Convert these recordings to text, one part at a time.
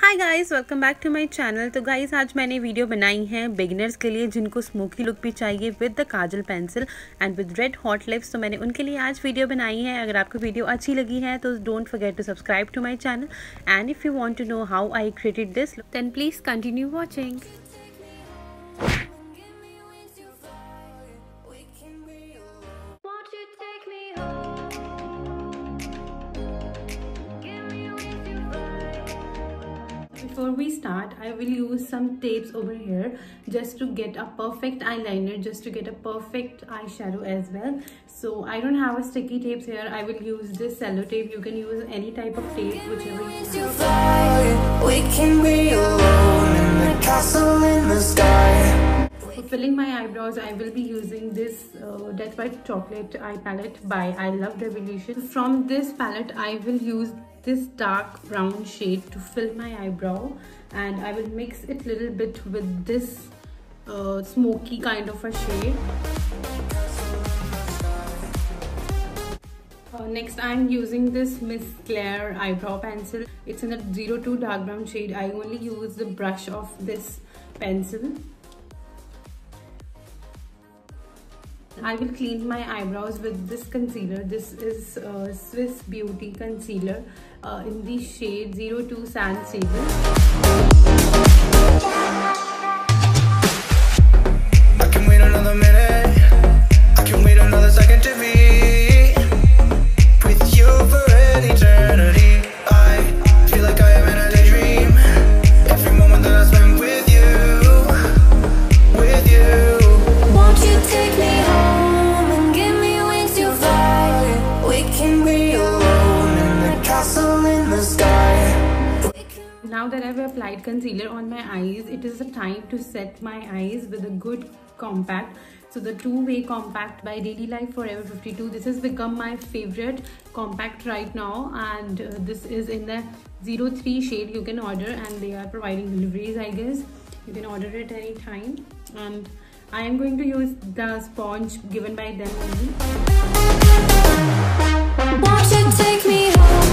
Hi guys, welcome back to my channel. तो guys आज मैंने वीडियो बनाई है बिगिनर्स के लिए जिनको स्मोकी लुक भी चाहिए with the Kajal pencil and with red hot lips. तो मैंने उनके लिए आज वीडियो बनाई है। अगर आपको वीडियो अच्छी लगी है तो don't forget to subscribe to my channel and if you want to know how I created this look then please continue watching. Before we start, I will use some tapes over here just to get a perfect eyeliner, just to get a perfect eyeshadow as well. So I don't have a sticky tapes here. I will use this cello tape. You can use any type of tape, whichever you want. We can be alone in the castle in the sky. For filling my eyebrows, I will be using this Death White Chocolate eye palette by I Love Revolution. From this palette, I will use this dark brown shade to fill my eyebrow, and I will mix it little bit with this smoky kind of a shade. Next I'm using this Miss Claire eyebrow pencil. It's in a 02 dark brown shade. I only use the brush of this pencil. I will clean my eyebrows with this concealer. This is Swiss Beauty concealer in the shade 02 Sand Sable. I can wait another minute. I can wait another second to be with you for an eternity. I feel like I am in a daydream. Every moment that I spend with you, with you. Won't you take me home and give me wings to fly? We can be alone in the castle in the sky. Now that I've applied concealer on my eyes, it is the time to set my eyes with a good compact. So the two-way compact by Daily Life Forever 52. This has become my favorite compact right now, and this is in the 03 shade. You can order, and they are providing deliveries, I guess. You can order it anytime, and I am going to use the sponge given by them only. Won't you take me home?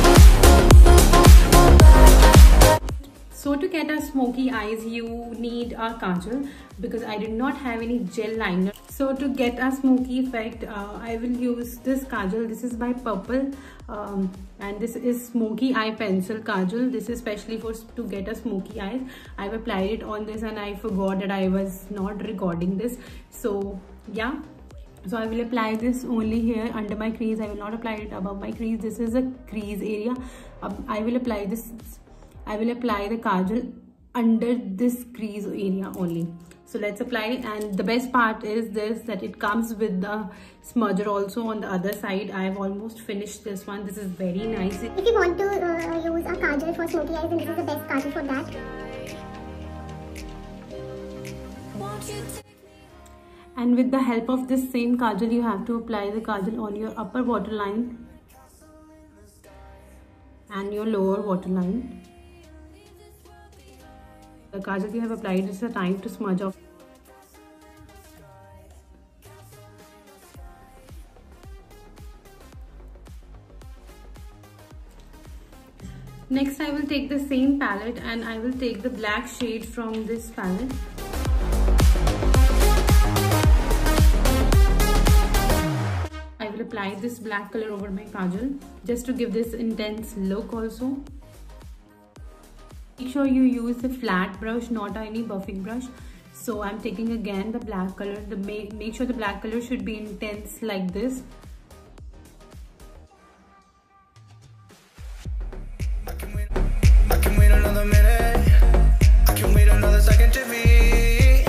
So to get a smoky eyes, you need a kajal because I did not have any gel liner. So to get a smoky effect, I will use this kajal. This is by Purple, and this is smoky eye pencil kajal. This is especially to get a smoky eyes. I've applied it on this and I forgot that I was not recording this. So yeah. So I will apply this only here under my crease. I will not apply it above my crease. This is a crease area. I will apply this. I will apply the kajal under this crease area only. So let's apply, and the best part is this, that it comes with the smudger also on the other side. I have almost finished this one. This is very nice. If you want to use a kajal for smoky eyes, then this is the best kajal for that. And with the help of this same kajal, you have to apply the kajal on your upper waterline and your lower waterline. The kajal you have applied, it's the time to smudge off. Next I will take the same palette and I will take the black shade from this palette. I will apply this black color over my kajal just to give this intense look also. Make sure you use the flat brush, not any buffing brush. So I'm taking again the black color. Make sure the black color should be intense like this. I can wait another minute. I can wait another second to be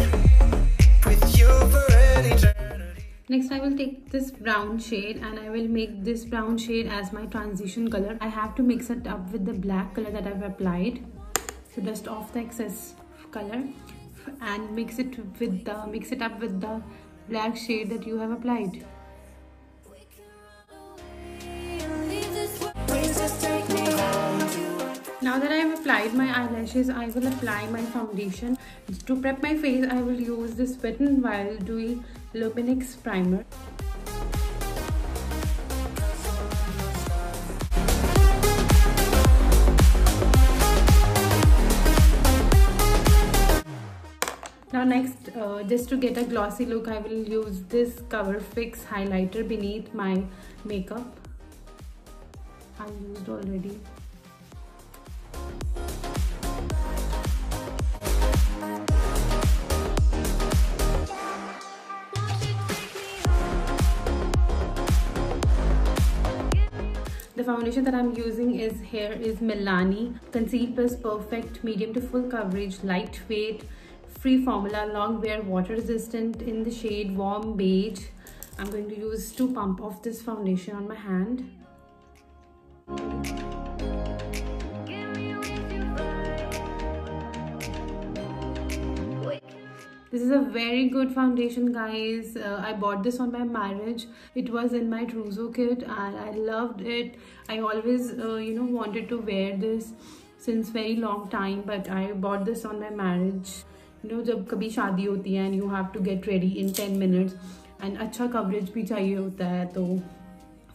with you for an eternity. Next I will take this brown shade and I will make this brown shade as my transition color. I have to mix it up with the black color that I've applied. So dust off the excess color and mix it up with the black shade that you have applied. Now that I have applied my eyelashes, I will apply my foundation. To prep my face, I will use this Wet n Wild Dewy Luminix primer. now next, just to get a glossy look, I will use this Cover Fix highlighter beneath my makeup. I used already. The foundation that I'm using is Milani Conceal Plus Perfect Medium to Full Coverage, Lightweight, Free Formula, Long Wear, Water Resistant in the shade Warm Beige. I'm going to use 2 pumps of this foundation on my hand. This is a very good foundation, guys. I bought this on my marriage. It was in my trousseau kit and I loved it. I always wanted to wear this since very long time, but I bought this on my marriage. जब कभी शादी होती है and you have to get ready in 10 minutes and अच्छा coverage भी चाहिए होता है, तो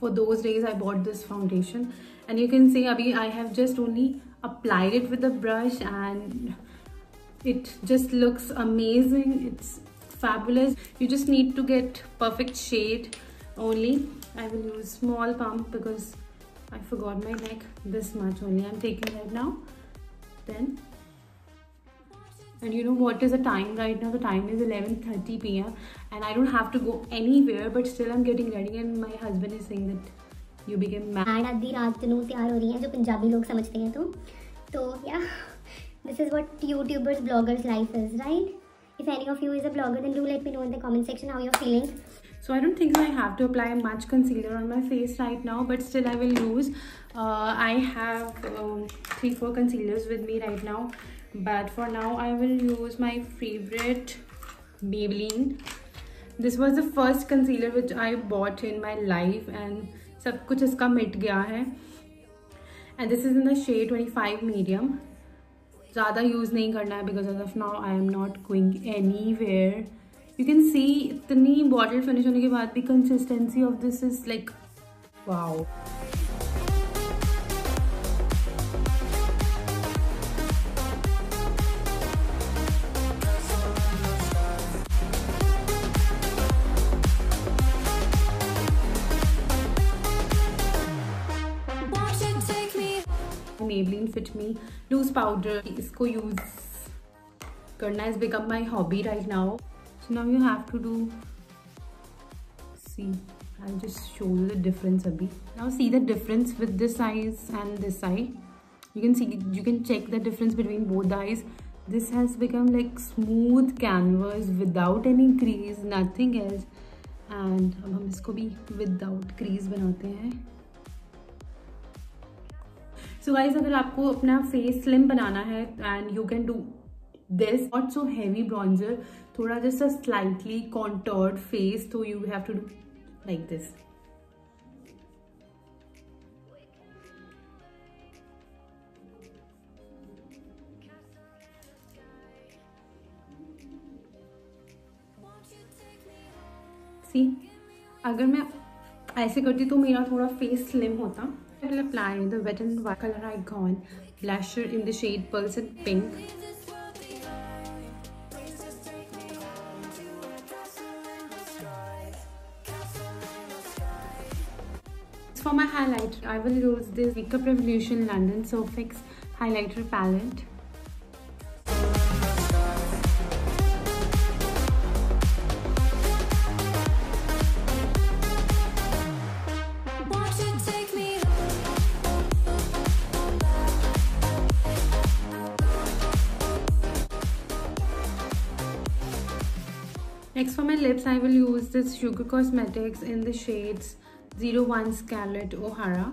for those days I bought this foundation. And you can see abhi I have just only applied it with the brush and it just looks amazing. It's fabulous. You just need to get perfect shade only. I will use small pump because I forgot my neck. This much only I'm taking right now. Then, and you know what is the time right now? The time is 11:30 p.m. and I don't have to go anywhere, but still I'm getting ready and my husband is saying that you became mad. आधी रात को तैयार हो रही हैं जो पंजाबी लोग समझते हैं तो yeah. This is what YouTubers, bloggers' life is, right? If any of you is a blogger, then do let me know in the comment section how you're feeling. So I don't think I have to apply much concealer on my face right now, but still I will use. I have 3-4 concealers with me right now, but for now I will use my favorite Maybelline. This was the first concealer which I bought in my life, and सब कुछ इसका मिट गया है. And this is in the shade 25 medium. ज़्यादा use नहीं करना है because as of now I am not going anywhere. You can see इतनी बॉटल फिनिश होने के बाद भी consistency of this is like wow. Maybelline Fit Me loose powder. इसको use करना has become my hobby right now. So now you have to do. See, I'll just show you the difference abhi. Now see the difference with this size and this side. You can see, you can check the difference between both the eyes. This has become like smooth canvas without any crease, nothing else. And अब हम इसको भी without crease बनाते हैं. So guys, अगर आपको अपना face slim बनाना है and you can do this, not so heavy bronzer, थोड़ा just a slightly contoured face, so you have to do like this. See, अगर मैं ऐसे करती तो मेरा थोड़ा फेस स्लिम होता. I will apply the Wet n Wild Color Icon blusher in the shade Pulsed Pink. For my highlighter, I will use this Makeup Revolution London Surfix highlighter palette. Next for my lips, I will use this Sugar Cosmetics in the shades 01 Scarlet O'Hara.